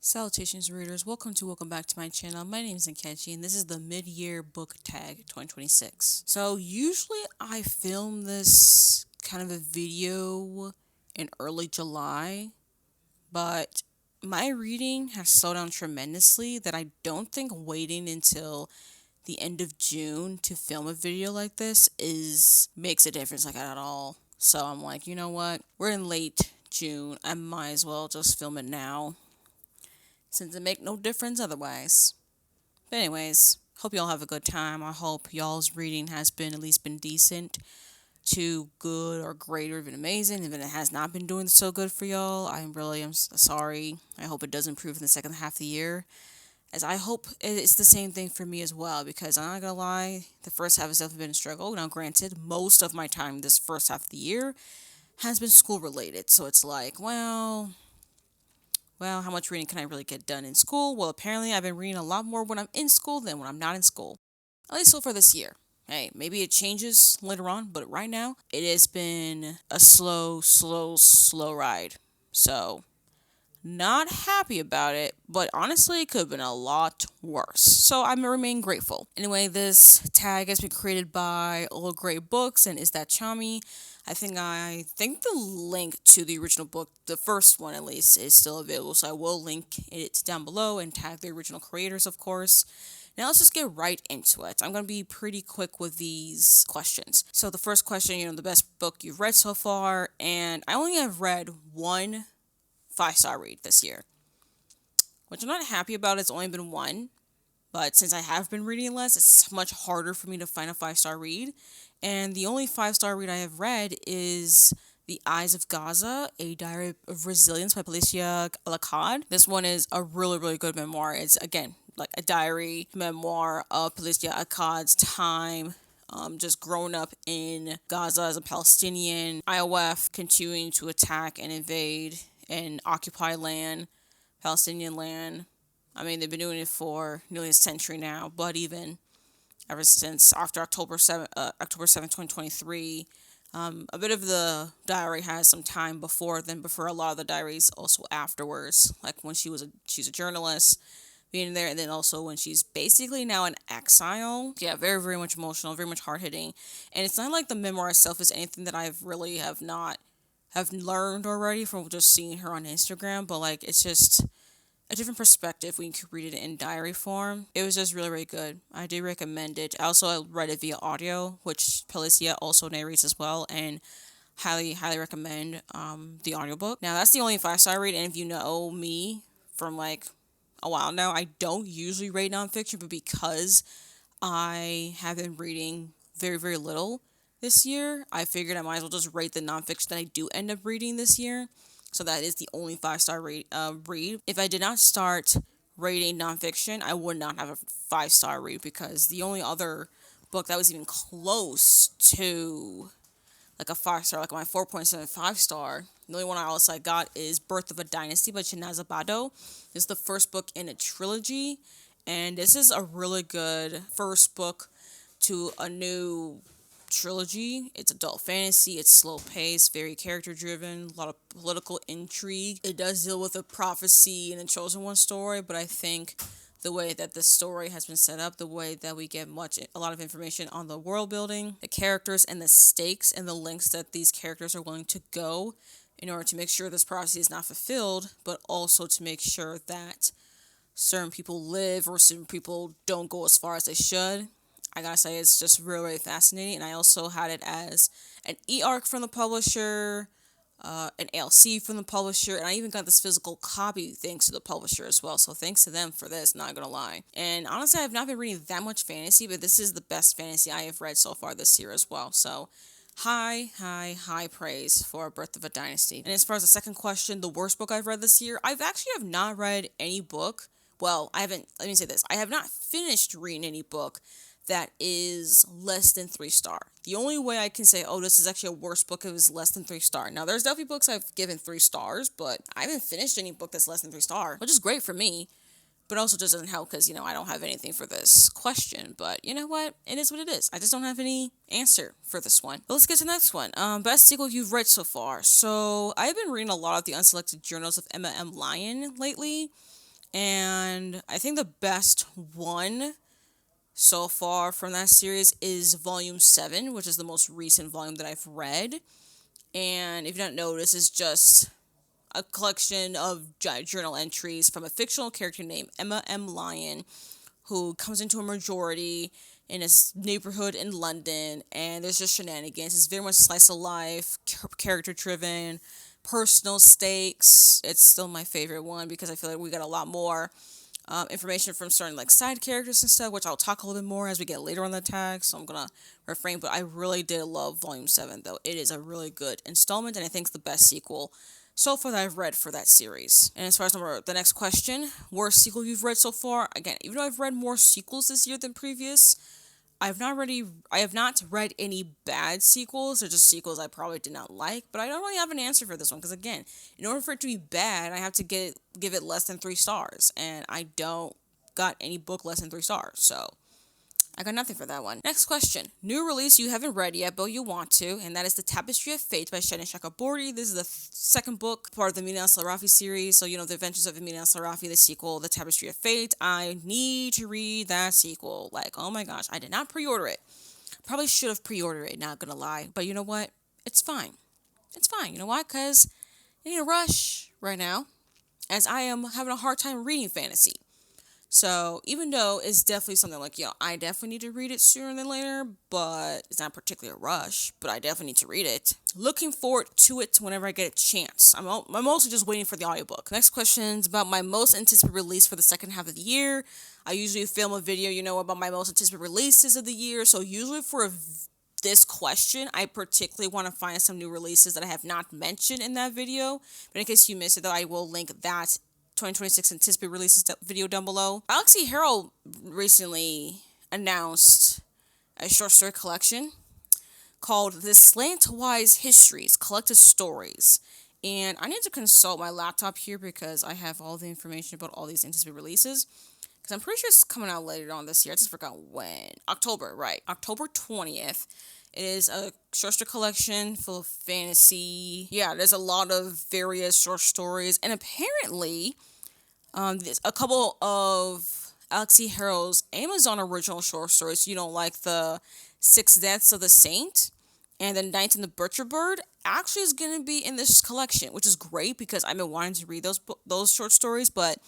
Salutations readers, welcome back to my channel. My name is Nkechi and this is the mid-year book tag 2026. So usually I film this kind of a video in early July, but my reading has slowed down tremendously that I don't think waiting until the end of June to film a video like this makes a difference like at all. So I'm like, you know what? We're in late June. I might as well just film it now since it make no difference otherwise. But anyways, hope y'all have a good time. I hope y'all's reading has been at least been decent to good or great or even amazing. Even if it has not been doing so good for y'all, I really am sorry. I hope it does improve in the second half of the year. As I hope it's the same thing for me as well, because I'm not gonna lie, the first half has definitely been a struggle. Now, granted, most of my time this first half of the year has been school related, so it's like, well, how much reading can I really get done in school? Well, apparently I've been reading a lot more when I'm in school than when I'm not in school. At least so far this year. Hey, maybe it changes later on, but right now it has been a slow ride. So, not happy about it, but honestly, it could have been a lot worse. So I remain grateful. Anyway, this tag has been created by Old Great Books and Is That Chami. I think the link to the original book, the first one at least, is still available. So I will link it down below and tag the original creators, of course. Now let's just get right into it. I'm going to be pretty quick with these questions. So the first question, the best book you've read so far, and I only have read one 5-star read this year, which I'm not happy about. It's only been one, but since I have been reading less, it's much harder for me to find a 5-star read. And the only 5-star read I have read is The Eyes of Gaza, A Diary of Resilience by Felicia Alacad. This one is a really good memoir. It's, again, like a diary memoir of Felicia Alacad's time just growing up in Gaza as a Palestinian, IOF continuing to attack and invade and occupy land, Palestinian land. I mean, they've been doing it for nearly a century now, but even ever since after October 7th, 2023, a bit of the diary has some time before then, before a lot of the diaries also afterwards, like when she's a journalist, being there, and then also when she's basically now in exile. Yeah, very much emotional, very much hard hitting, and it's not like the memoir itself is anything that I've really have learned already from just seeing her on Instagram, but like it's just a different perspective when you can read it in diary form. It was just really good. I do recommend it. I also read it via audio, which Felicia also narrates as well, and highly recommend the audiobook. Now that's the only 5-star read, and if you know me from like a while now, I don't usually rate nonfiction, but because I have been reading very little this year, I figured I might as well just rate the nonfiction that I do end up reading this year. So that is the only 5-star read. If I did not start rating nonfiction, I would not have a 5-star read, because the only other book that was even close to like a 5-star, like my 4.75 star, the only one else I got is Birth of a Dynasty by Chinaza Bado. This is the first book in a trilogy, and this is a really good first book to a new trilogy. It's adult fantasy, it's slow paced, very character driven, a lot of political intrigue. It does deal with a prophecy and a chosen one story, but I think the way that the story has been set up, the way that we get a lot of information on the world building, the characters, and the stakes and the lengths that these characters are willing to go in order to make sure this prophecy is not fulfilled, but also to make sure that certain people live or certain people don't go as far as they should. I gotta say, it's just really fascinating. And I also had it as an e-arc from the publisher, an ALC from the publisher, and I even got this physical copy thanks to the publisher as well. So thanks to them for this, not gonna lie. And honestly, I've not been reading that much fantasy, but this is the best fantasy I have read so far this year as well. So high praise for Birth of a Dynasty. And as far as the second question, the worst book I've read this year, I've actually have not read any book. Well, let me say this. I have not finished reading any book that is less than 3-star. The only way I can say, oh, this is actually a worse book, it was less than 3-star. Now, there's definitely books I've given 3 stars, but I haven't finished any book that's less than 3-star, which is great for me, but also just doesn't help because, I don't have anything for this question. But you know what? It is what it is. I just don't have any answer for this one. But let's get to the next one. Best sequel you've read so far. So I've been reading a lot of the unselected journals of Emma M. Lyon lately. And I think the best one so far from that series is Volume 7, which is the most recent volume that I've read. And if you don't know, this is just a collection of journal entries from a fictional character named Emma M. Lyon, who comes into a majority in his neighborhood in London, and there's just shenanigans. It's very much slice of life, character driven, personal stakes. It's still my favorite one because I feel like we got a lot more information from certain like side characters and stuff, which I'll talk a little bit more as we get later on the tag. So I'm gonna refrain, but I really did love Volume 7 though. It is a really good installment, and I think it's the best sequel so far that I've read for that series. And as far as the next question, worst sequel you've read so far? Again, even though I've read more sequels this year than previous, I have not read any bad sequels. They're just sequels I probably did not like, but I don't really have an answer for this one because again, in order for it to be bad, I have to give it less than 3 stars, and I don't got any book less than 3 stars, so I got nothing for that one. Next question. New release you haven't read yet, but you want to, and that is The Tapestry of Fate by Shannon Chakraborty. This is the second book, part of the Mina Al-Sarafi series. So, The Adventures of Mina Al-Sarafi, the sequel, The Tapestry of Fate. I need to read that sequel. Like, oh my gosh, I did not pre-order it. Probably should have pre-ordered it, not gonna lie. But you know what? It's fine. It's fine. You know why? Because I need a rush right now, as I am having a hard time reading fantasy. So even though it's definitely something like, I definitely need to read it sooner than later, but it's not particularly a rush, but I definitely need to read it. Looking forward to it whenever I get a chance. I'm mostly just waiting for the audiobook. Next question is about my most anticipated release for the second half of the year. I usually film a video, about my most anticipated releases of the year. So usually for this question, I particularly want to find some new releases that I have not mentioned in that video. But in case you missed it, though, I will link that 2026 anticipated releases video down below. Alexi Harrell recently announced a short story collection called The Slantwise Histories, Collected Stories. And I need to consult my laptop here because I have all the information about all these anticipated releases. Because I'm pretty sure it's coming out later on this year. I just forgot when. October, right. October 20th. It is a short story collection full of fantasy. Yeah, there's a lot of various short stories. And apparently, there's a couple of Alexi Harrell's Amazon original short stories, like the 6 Deaths of the Saint and the Night and the Butcher Bird, actually is going to be in this collection, which is great because I've been wanting to read those short stories, but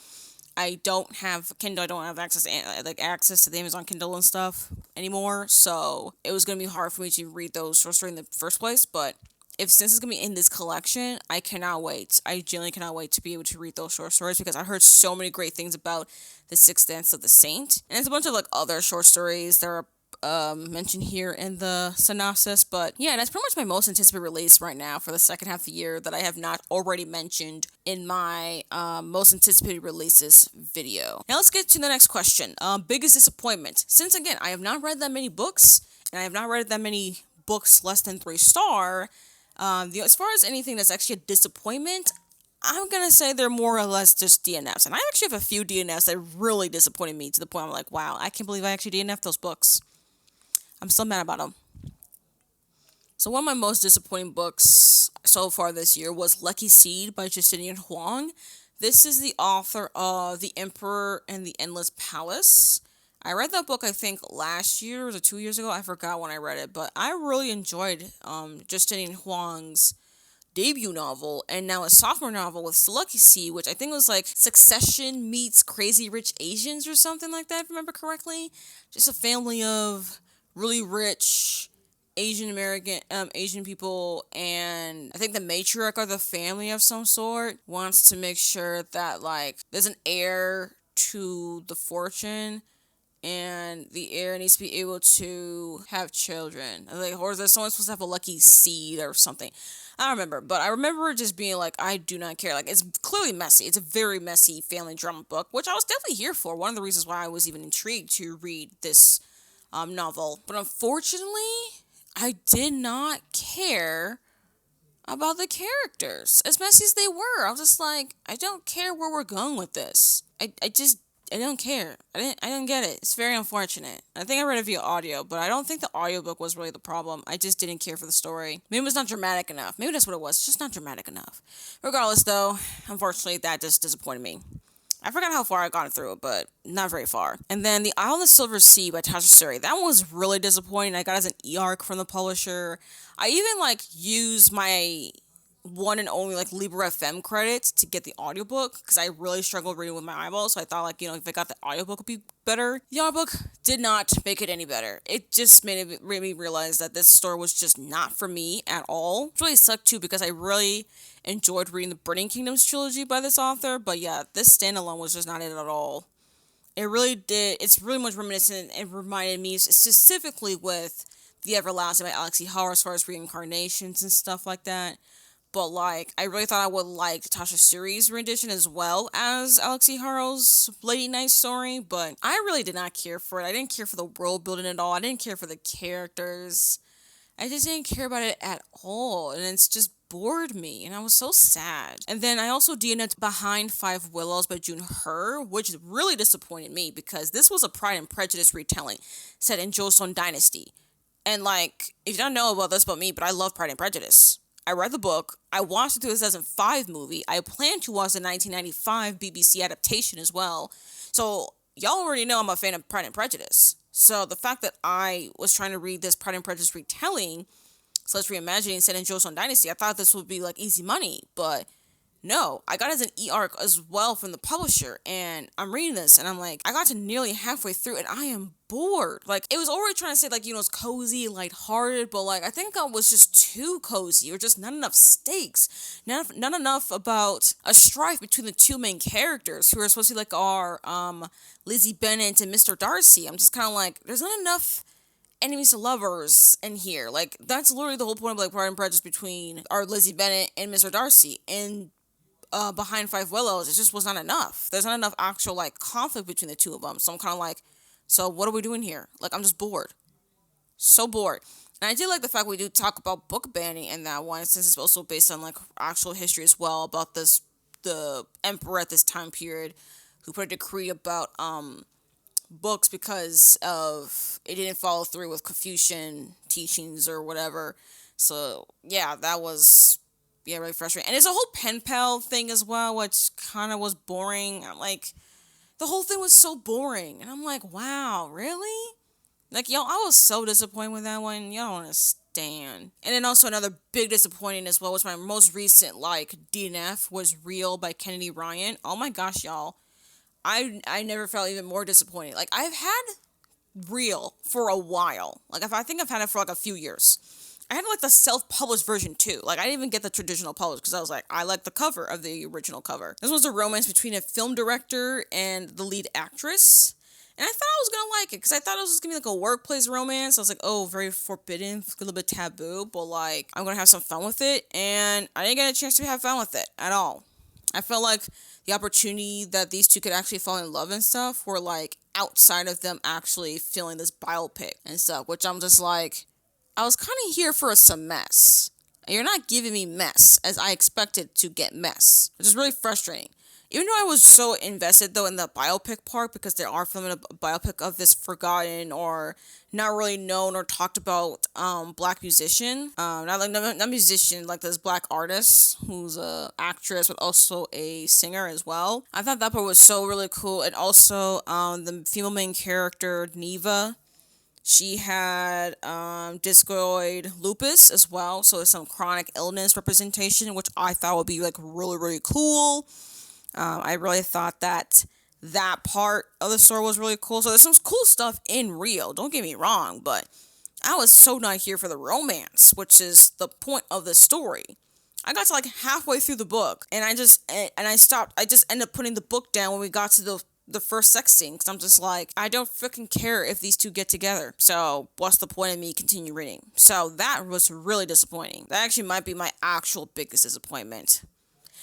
I don't have Kindle. I don't have access to the Amazon Kindle and stuff anymore. So it was going to be hard for me to read those short stories in the first place. But since it's going to be in this collection, I cannot wait. I genuinely cannot wait to be able to read those short stories because I heard so many great things about the 6th Dance of the Saint. And there's a bunch of other short stories that are mentioned here in the synopsis, but yeah, that's pretty much my most anticipated release right now for the second half of the year that I have not already mentioned in my most anticipated releases video. Now let's get to the next question. Biggest disappointment. Since again, I have not read that many books, and I have not read that many books less than 3 star. As far as anything that's actually a disappointment, I'm going to say they're more or less just DNFs. And I actually have a few DNFs that really disappointed me to the point I'm like, wow, I can't believe I actually DNF'd those books. I'm still mad about them. So one of my most disappointing books so far this year was Lucky Seed by Justinian Huang. This is the author of The Emperor and the Endless Palace. I read that book, I think, last year or 2 years ago. I forgot when I read it, but I really enjoyed Justinian Huang's debut novel, and now a sophomore novel with Lucky Seed, which I think was like Succession meets Crazy Rich Asians or something like that, if I remember correctly. Just a family of really rich Asian people, and I think the matriarch of the family of some sort wants to make sure that there's an heir to the fortune, and the heir needs to be able to have children. Or is there someone supposed to have a lucky seed or something? I don't remember, but I remember just being I do not care. It's clearly messy. It's a very messy family drama book, which I was definitely here for. One of the reasons why I was even intrigued to read this novel. But unfortunately, I did not care about the characters. As messy as they were, I was just I don't care where we're going with this. I don't care. I don't get it. It's very unfortunate. I think I read it via audio, but I don't think the audiobook was really the problem. I just didn't care for the story. Maybe it was not dramatic enough. Maybe that's what it was. It's just not dramatic enough. Regardless, though, unfortunately, that just disappointed me. I forgot how far I got through it, but not very far. And then The Isle of the Silver Sea by Tasha Suri. That one was really disappointing. I got it as an e-arc from the publisher. I even like used my one and only like Libra FM credits to get the audiobook because I really struggled reading with my eyeballs. So I thought like, if I got the audiobook would be better. The audiobook did not make it any better. It just made me realize that this story was just not for me at all. It really sucked too because I really enjoyed reading the Burning Kingdoms trilogy by this author. But yeah, this standalone was just not it at all. It really did. It's really much reminiscent and reminded me specifically with The Everlasting by Alex E. Howard as far as reincarnations and stuff like that. But like, I really thought I would like Tasha Suri's rendition as well as Alexi Haro's Lady Night story, but I really did not care for it. I didn't care for the world building at all. I didn't care for the characters. I just didn't care about it at all, and it's just bored me, and I was so sad. And then I also DNF'd Behind Five Willows by June Her, which really disappointed me because this was a Pride and Prejudice retelling set in Joseon Dynasty. And like, if you don't know about this about me, but I love Pride and Prejudice. I read the book. I watched the 2005 movie. I plan to watch the 1995 BBC adaptation as well. So y'all already know I'm a fan of Pride and Prejudice. So the fact that I was trying to read this Pride and Prejudice retelling, so let's reimagining set in Joseon Dynasty, I thought this would be like easy money, but no, I got it as an e-arc as well from the publisher, and I'm reading this, and I'm like, I got to nearly halfway through, and I am bored. Like, it was already trying to say, like, it's cozy, lighthearted, but, like, I think I was just too cozy, or just not enough stakes, not enough about a strife between the two main characters, who are supposed to be, like, our, Lizzie Bennet and Mr. Darcy. I'm just kind of like, there's not enough enemies to lovers in here. Like, that's literally the whole point of, like, Pride and Prejudice between our Lizzie Bennet and Mr. Darcy, and Behind Five Willows, it just was not enough. There's not enough actual, like, conflict between the two of them. So I'm kind of like, so what are we doing here? Like, I'm just bored. So bored. And I do like the fact we do talk about book banning in that one, since it's also based on, like, actual history as well about the emperor at this time period who put a decree about, books because of it didn't follow through with Confucian teachings or whatever. So, yeah, that was really frustrating. And there's a whole pen pal thing as well, which kind of was boring. I'm like, the whole thing was so boring. And I'm like, wow, really? Like, I was so disappointed with that one. Y'all don't understand. And then also another big disappointing as well was my most recent, like, DNF was Real by Kennedy Ryan. Oh my gosh, y'all. I never felt even more disappointed. Like, I've had Real for a while. Like, I think I've had it for, like, a few years. I had, like, the self-published version, too. Like, I didn't even get the traditional published, because I was like, I like the cover of the original cover. This was a romance between a film director and the lead actress. And I thought I was gonna like it, because I thought it was just gonna be, like, a workplace romance. I was like, oh, very forbidden, a little bit taboo, but, like, I'm gonna have some fun with it. And I didn't get a chance to have fun with it at all. I felt like the opportunity that these two could actually fall in love and stuff were, like, outside of them actually feeling this biopic and stuff, which I'm just like, I was kind of here for some mess. And you're not giving me mess as I expected to get mess, which is really frustrating. Even though I was so invested, though, in the biopic part, because they are filming a biopic of this forgotten or not really known or talked about black musician. Not musician, like this black artist who's a actress, but also a singer as well. I thought that part was so really cool. And also the female main character, Neva, she had discoid lupus as well, so there's some chronic illness representation, which I thought would be like really, really cool. I really thought that part of the story was really cool. So there's some cool stuff in Real, don't get me wrong, but I was so not here for the romance, which is the point of the story. I got to like halfway through the book, and I stopped. I just ended up putting the book down when we got to the first sex scene, because I'm just like, I don't freaking care if these two get together. So what's the point of me continue reading? So that was really disappointing. That actually might be my actual biggest disappointment.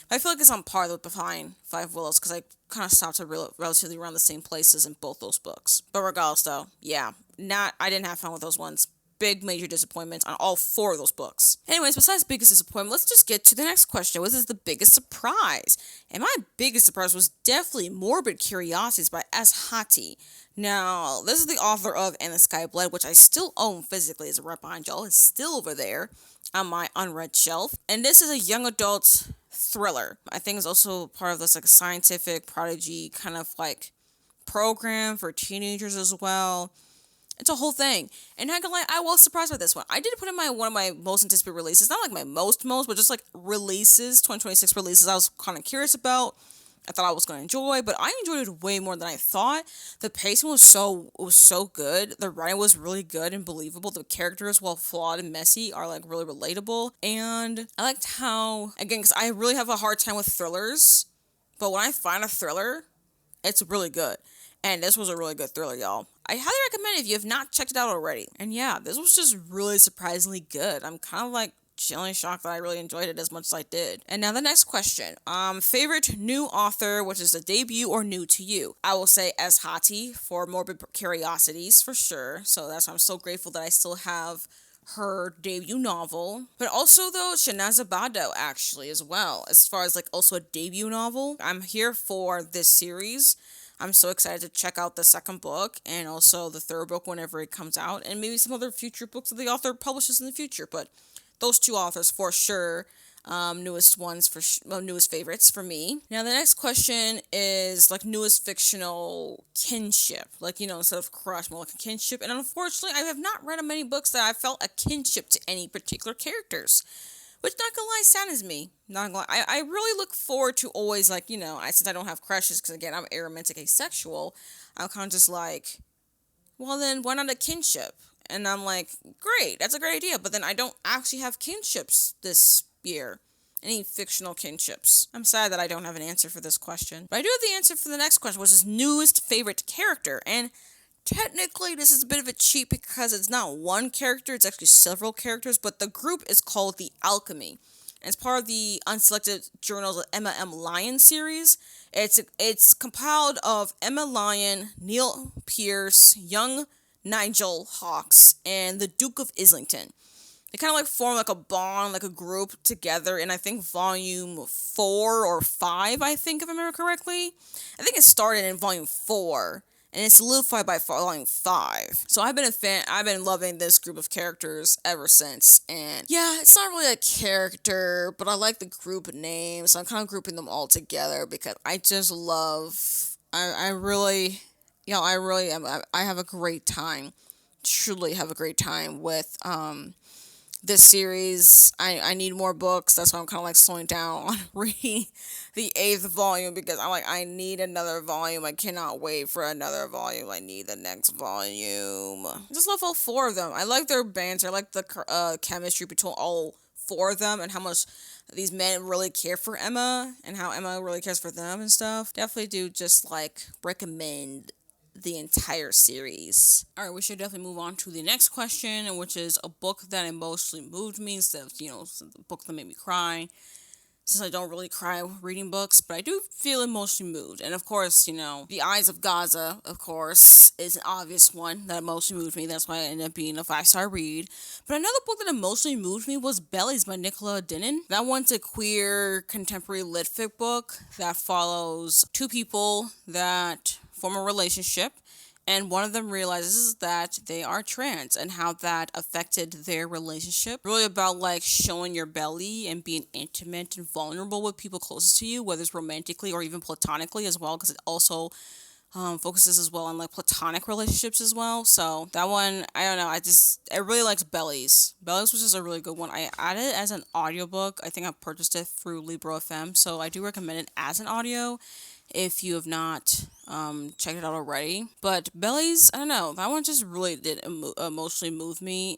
I feel like it's on par with Behind Five Willows, because I kind of stopped at relatively around the same places in both those books. But regardless, though, yeah, I didn't have fun with those ones. Big major disappointments on all 4 of those books. Anyways, besides biggest disappointment, let's just get to the next question. What is the biggest surprise? And my biggest surprise was definitely Morbid Curiosities by S. Hati. Now, this is the author of And the Sky Blood, which I still own physically as a rep behind y'all. It's still over there. on my unread shelf. And this is a young adult thriller. I think it's also part of this like scientific prodigy kind of like program for teenagers as well. It's a whole thing. And not gonna lie, I was surprised by this one. I did put in my one of my most anticipated releases. Not like my most, but just like releases, 2026 releases I was kind of curious about. I thought I was gonna enjoy, but I enjoyed it way more than I thought. The pacing was so good. The writing was really good and believable. The characters, while flawed and messy, are like really relatable. And I liked how, again, because I really have a hard time with thrillers, but when I find a thriller, it's really good. And this was a really good thriller, y'all. I highly recommend it if you have not checked it out already. And yeah, this was just really surprisingly good. I'm kind of like genuinely shocked that I really enjoyed it as much as I did. And now the next question. Favorite new author, which is a debut or new to you? I will say as Hati for Morbid Curiosities for sure. So that's why I'm so grateful that I still have her debut novel, but also though Shanaza Bado actually as well, as far as like also a debut novel. I'm here for this series. I'm so excited to check out the second book and also the third book whenever it comes out, and maybe some other future books that the author publishes in the future. But those two authors for sure, newest favorites for me. Now the next question is like newest fictional kinship, like instead of crush, more like a kinship. And unfortunately, I have not read many books that I felt a kinship to any particular characters. Which, not gonna lie, saddens me. Not gonna lie. I really look forward to always, like, since I don't have crushes, because again, I'm aromantic asexual, I'm kind of just like, well, then why not a kinship? And I'm like, great, that's a great idea. But then I don't actually have kinships this year. Any fictional kinships. I'm sad that I don't have an answer for this question. But I do have the answer for the next question, which is newest favorite character. And technically, this is a bit of a cheat because it's not one character, it's actually several characters, but the group is called The Alchemy. And it's part of the Unselected Journals of Emma M. Lyon series. It's compiled of Emma Lyon, Neil Pierce, young Nigel Hawkes, and the Duke of Islington. They kind of like form like a bond, like a group together in I think volume 4 or 5, I think, if I remember correctly. I think it started in volume 4. And it's solidified by volume 5. So I've been a fan. I've been loving this group of characters ever since. And yeah, it's not really a character, but I like the group name. So I'm kind of grouping them all together because I just love. I really, I really am. I have a great time. Truly have a great time with this series. I need more books. That's why I'm kind of like slowing down on reading the 8th volume because I'm like, I need another volume. I cannot wait for another volume. I need the next volume. I just love all 4 of them. I like their banter. I like the chemistry between all 4 of them and how much these men really care for Emma and how Emma really cares for them and stuff. Definitely do just like recommend the entire series. Alright, we should definitely move on to the next question, which is a book that emotionally moved me instead of, a book that made me cry. Since I don't really cry reading books, but I do feel emotionally moved. And of course, The Eyes of Gaza, of course, is an obvious one that emotionally moved me. That's why it ended up being a 5-star read. But another book that emotionally moved me was Bellies by Nicola Dinnan. That one's a queer contemporary lit fic book that follows 2 people that form a relationship, and one of them realizes that they are trans and how that affected their relationship. Really about like showing your belly and being intimate and vulnerable with people closest to you, whether it's romantically or even platonically as well, because it also focuses as well on like platonic relationships as well. So that one, I don't know, I really liked Bellies. Bellies was just a really good one. I added it as an audiobook. I think I purchased it through Libro FM, so I do recommend it as an audio if you have not checked it out already. But Bellies, I don't know, that one just really did emotionally move me.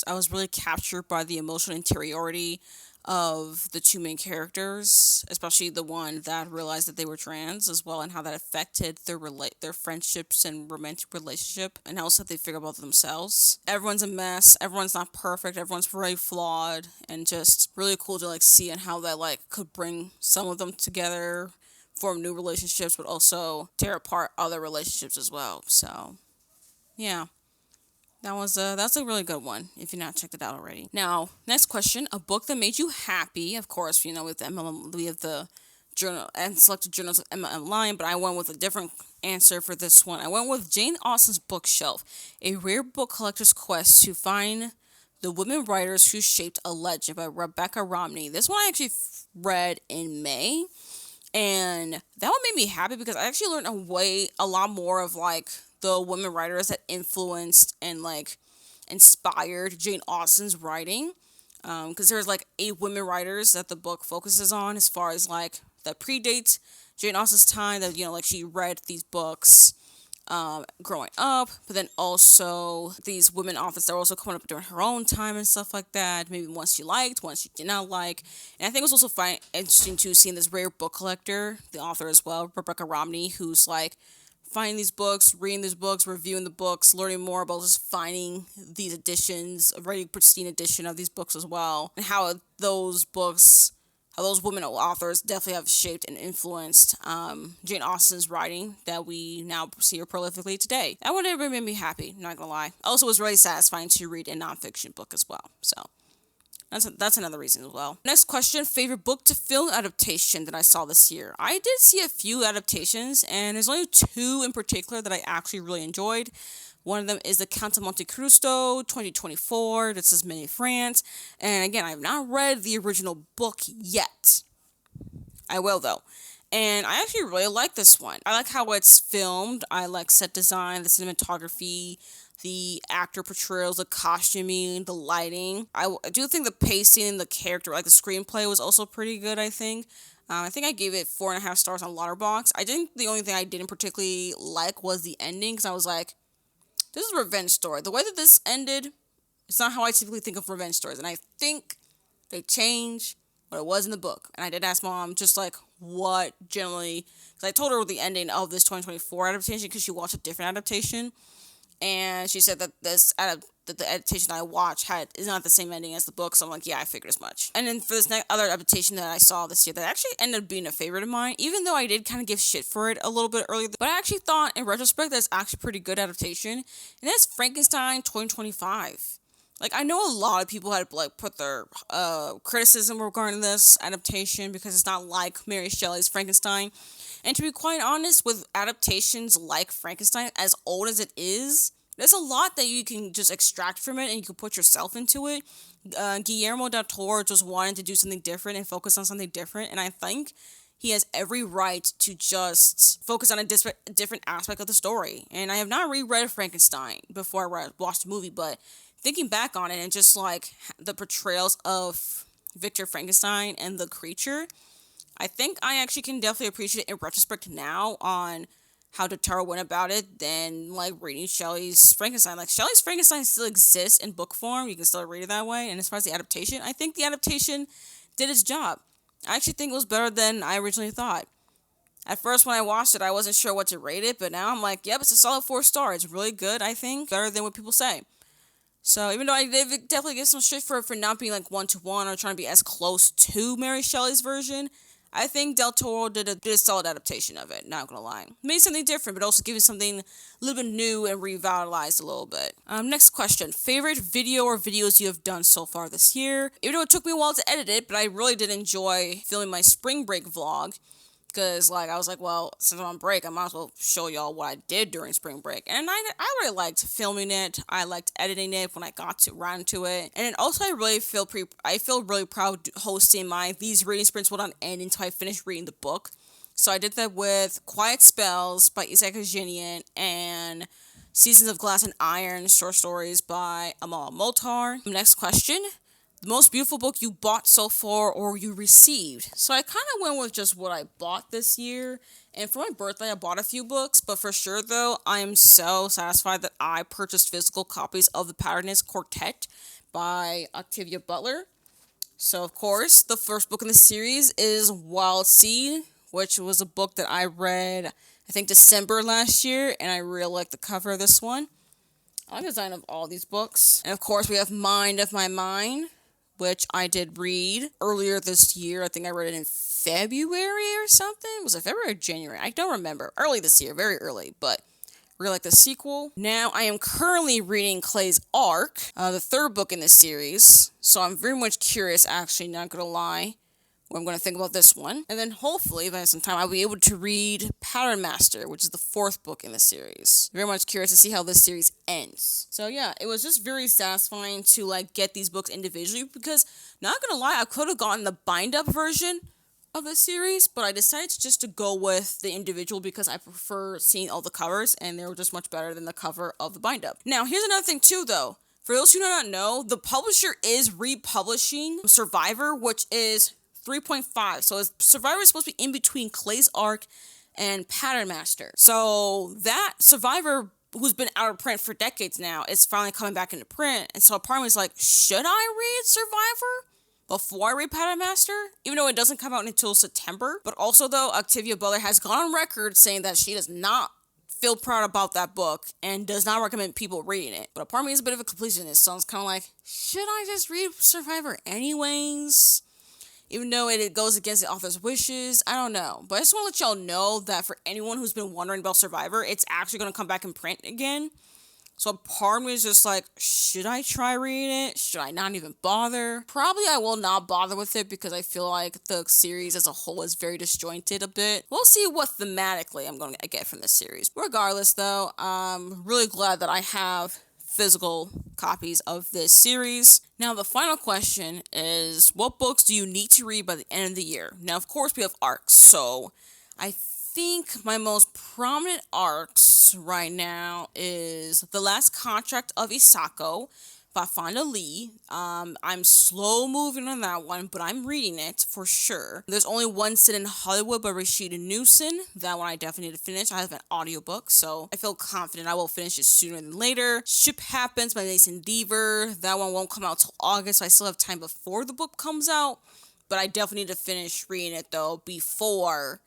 I was really captured by the emotional interiority of the 2 main characters, especially the one that realized that they were trans as well, and how that affected their friendships and romantic relationship, and also they figure out themselves. Everyone's a mess, everyone's not perfect, everyone's very flawed, and just really cool to like see and how that like could bring some of them together, form new relationships, but also tear apart other relationships as well. So yeah, that's a really good one if you've not checked it out already. Now, next question, a book that made you happy. Of course, with Emma, we have the journal and selected journals of Emma M. Lyon, but I went with a different answer for this one. I went with Jane Austen's Bookshelf, a rare book collector's quest to find The Women Writers Who Shaped a Legend by Rebecca Romney. This one I actually read in May, and that one made me happy because I actually learned a lot more of like the women writers that influenced and like inspired Jane Austen's writing. Because there's like 8 women writers that the book focuses on, as far as like that predates Jane Austen's time, that like she read these books growing up, but then also these women authors that were also coming up during her own time and stuff like that. Maybe ones she liked, ones she did not like. And I think it was also interesting too, seeing this rare book collector, the author as well, Rebecca Romney, who's like finding these books, reading these books, reviewing the books, learning more about just finding these editions, a very pristine edition of these books as well, and how those women authors definitely have shaped and influenced Jane Austen's writing that we now see her prolifically today. That one really made me happy, not gonna lie. Also, it was really satisfying to read a nonfiction book as well. So that's another reason as well. Next question, favorite book to film adaptation that I saw this year. I did see a few adaptations, and there's only 2 in particular that I actually really enjoyed. One of them is The Count of Monte Cristo, 2024. This is made in France. And again, I have not read the original book yet. I will, though. And I actually really like this one. I like how it's filmed. I like set design, the cinematography, the actor portrayals, the costuming, the lighting. I do think the pacing, the character, like the screenplay was also pretty good, I think. I think I gave it 4.5 stars on Letterboxd. I think the only thing I didn't particularly like was the ending, because I was like, this is a revenge story. The way that this ended, it's not how I typically think of revenge stories. And I think they changed what it was in the book. And I did ask Mom just like what generally, because I told her the ending of this 2024 adaptation because she watched a different adaptation. And she said that that the adaptation I watched is not the same ending as the book. So I'm like, yeah, I figured as much. And then for this other adaptation that I saw this year, that actually ended up being a favorite of mine, even though I did kind of give shit for it a little bit earlier. But I actually thought, in retrospect, that's actually pretty good adaptation. And that's Frankenstein 2025. Like, I know a lot of people had like put their criticism regarding this adaptation because it's not like Mary Shelley's Frankenstein. And to be quite honest, with adaptations like Frankenstein, as old as it is, there's a lot that you can just extract from it and you can put yourself into it. Guillermo del Toro just wanted to do something different and focus on something different. And I think he has every right to just focus on a different aspect of the story. And I have not reread Frankenstein before I watched the movie, but thinking back on it and just like the portrayals of Victor Frankenstein and the creature, I think I actually can definitely appreciate it in retrospect now on how Del Toro went about it than like reading Shelley's Frankenstein. Like, Shelley's Frankenstein still exists in book form. You can still read it that way. And as far as the adaptation, I think the adaptation did its job. I actually think it was better than I originally thought. At first, when I watched it, I wasn't sure what to rate it, but now I'm like, yep, it's a solid 4 star. It's really good, I think. Better than what people say. So even though I did definitely get some shit for not being like 1-to-1 or trying to be as close to Mary Shelley's version, I think Del Toro did a solid adaptation of it, not gonna lie. Made something different, but also giving something a little bit new and revitalized a little bit. Next question. Favorite video or videos you have done so far this year? Even though it took me a while to edit it, but I really did enjoy filming my spring break vlog. Because, like, I was like, well, since I'm on break, I might as well show y'all what I did during spring break. And I really liked filming it. I liked editing it when I got around to it. And then also, I feel really proud hosting my These Reading Sprints Will Not End Until I Finish Reading the Book. So I did that with Quiet Spells by Isaac Ajanian and Seasons of Glass and Iron short stories by Amal Motar. Next question. The most beautiful book you bought so far or you received. So I kind of went with just what I bought this year. And for my birthday, I bought a few books. But for sure, though, I am so satisfied that I purchased physical copies of The Patternist Quartet by Octavia Butler. So, of course, the first book in the series is Wild Seed, which was a book that I read, I think, December last year. And I really like the cover of this one. I like the design of all these books. And, of course, we have Mind of My Mind, which I did read earlier this year. I think I read it in February or something. Was it February or January? I don't remember. Early this year, very early, but really like the sequel. Now I am currently reading Clay's Arc, the 3rd book in this series. So I'm very much curious, actually, not gonna lie, what I'm going to think about this one. And then hopefully, if I have some time, I'll be able to read Pattern Master, which is the 4th book in the series. Very much curious to see how this series ends. So yeah, it was just very satisfying to like get these books individually because, not gonna lie, I could have gotten the bind-up version of the series, but I decided just to go with the individual because I prefer seeing all the covers, and they were just much better than the cover of the bind-up. Now, here's another thing too, though. For those who do not know, the publisher is republishing Survivor, which is 3.5. So Survivor is supposed to be in between Clay's Arc and Pattern Master. So that Survivor, who's been out of print for decades now, is finally coming back into print. And so part of me is like, should I read Survivor before I read Pattern Master? Even though it doesn't come out until September. But also, though, Octavia Butler has gone on record saying that she does not feel proud about that book and does not recommend people reading it. But a part of me is a bit of a completionist, so it's kind of like, should I just read Survivor anyways? Even though it goes against the author's wishes, I don't know. But I just want to let y'all know that for anyone who's been wondering about Survivor, it's actually going to come back in print again. So part of me is just like, should I try reading it? Should I not even bother? Probably I will not bother with it because I feel like the series as a whole is very disjointed a bit. We'll see what thematically I'm going to get from this series. Regardless, though, I'm really glad that I have physical copies of this series. Now, the final question is, what books do you need to read by the end of the year? Now, of course, we have arcs, so I think my most prominent arcs right now is The Last Contract of Isako by Fonda Lee. I'm slow moving on that one, but I'm reading it for sure. There's Only One Sit in Hollywood by Rashida Newson. That one I definitely need to finish. I have an audiobook, so I feel confident I will finish it sooner than later. Ship Happens by Mason Deaver. That one won't come out till August, so I still have time before the book comes out, but I definitely need to finish reading it though before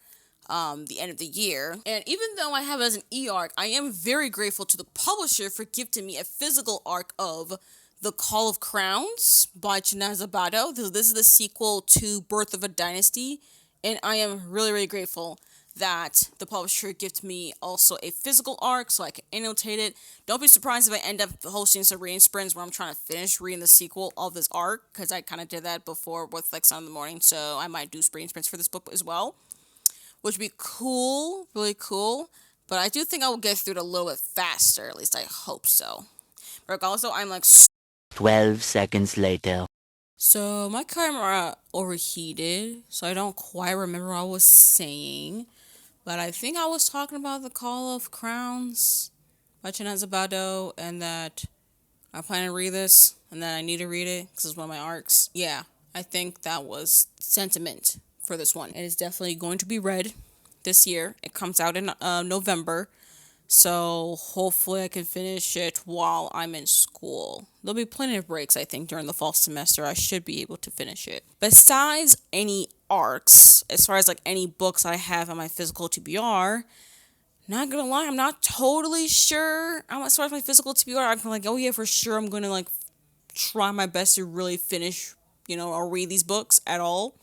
the end of the year. And even though I have it as an e-arc, I am very grateful to the publisher for gifting me a physical arc of The Call of Crowns by Chinasa Bado. This is the sequel to Birth of a Dynasty, and I am really, really grateful that the publisher gifted me also a physical arc so I can annotate it. Don't be surprised if I end up hosting some reading sprints where I'm trying to finish reading the sequel of this arc, because I kind of did that before with like Sun in the Morning, so I might do reading sprints for this book as well, which would be cool, really cool. But I do think I will get through it a little bit faster. At least I hope so. Regardless, though, I'm like 12 seconds later. So my camera overheated, so I don't quite remember what I was saying. But I think I was talking about The Call of Crowns by Chinasa Bado, and that I plan to read this, and that I need to read it because it's one of my arcs. Yeah, I think that was sentiment for this one. It is definitely going to be read this year. It comes out in November, so hopefully I can finish it while I'm in school. There'll be plenty of breaks, I think, during the fall semester. I should be able to finish it. Besides any arcs, as far as like any books I have on my physical TBR, not gonna lie, I'm not totally sure. As far as my physical TBR, I'm like, oh yeah, for sure I'm gonna like try my best to really finish, or read these books at all.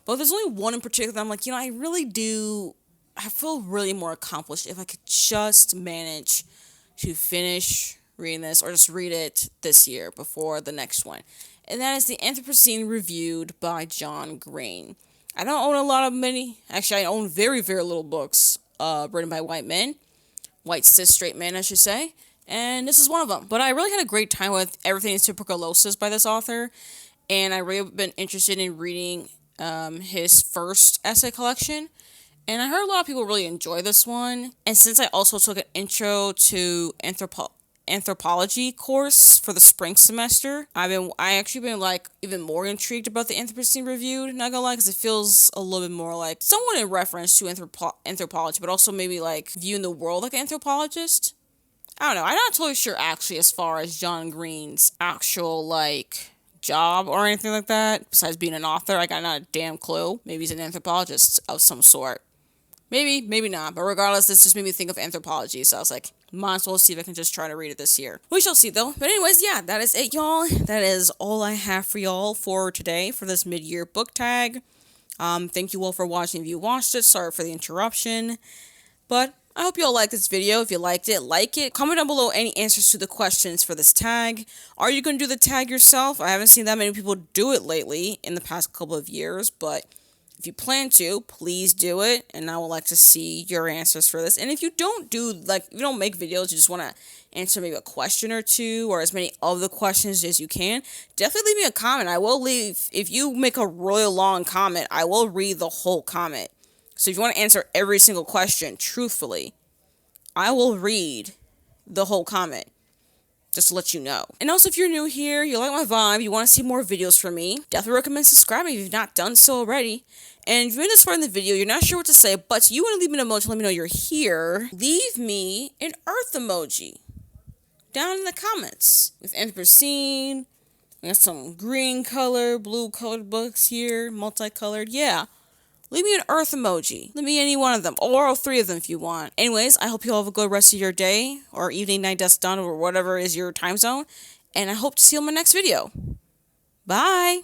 But there's only one in particular that I'm like, I feel really more accomplished if I could just manage to finish reading this, or just read it this year before the next one. And that is The Anthropocene Reviewed by John Green. I don't own I own very, very little books written by white men. White cis straight men, I should say. And this is one of them. But I really had a great time with Everything is Tuberculosis by this author. And I really been interested in reading his first essay collection, and I heard a lot of people really enjoy this one. And since I also took an intro to anthropology course for the spring semester, I actually been like even more intrigued about the Anthropocene Reviewed, not gonna lie, because it feels a little bit more like somewhat in reference to anthropology, but also maybe like viewing the world like an anthropologist. I don't know, I'm not totally sure actually as far as John Green's actual like job or anything like that. Besides being an author, I got not a damn clue. Maybe he's an anthropologist of some sort. Maybe not. But regardless, this just made me think of anthropology. So I was like, might as well see if I can just try to read it this year. We shall see though. But anyways, yeah, that is it, y'all. That is all I have for y'all for today for this mid-year book tag. Thank you all for watching. If you watched it, sorry for the interruption. But I hope you all liked this video. If you liked it, like it. Comment down below any answers to the questions for this tag. Are you going to do the tag yourself? I haven't seen that many people do it lately in the past couple of years, but If you plan to, please do it, and I would like to see your answers for this. And if you don't do, like, if you don't make videos, you just want to answer maybe a question or two, or as many of the questions as you can, definitely leave me a comment. I will leave, if you make a really long comment, I will read the whole comment. So if you want to answer every single question truthfully, I will read the whole comment, just to let you know. And also, if you're new here, you like my vibe, you want to see more videos from me, definitely recommend subscribing if you've not done so already. And if you're in this part of the video, you're not sure what to say, but you want to leave me an emoji to let me know you're here, leave me an earth emoji down in the comments. With Anthropocene, we got some green color, blue colored books here, multicolored, yeah. Leave me an earth emoji. Leave me any one of them, or all three of them if you want. Anyways, I hope you all have a good rest of your day, or evening, night, dusk, dawn, or whatever is your time zone. And I hope to see you in my next video. Bye!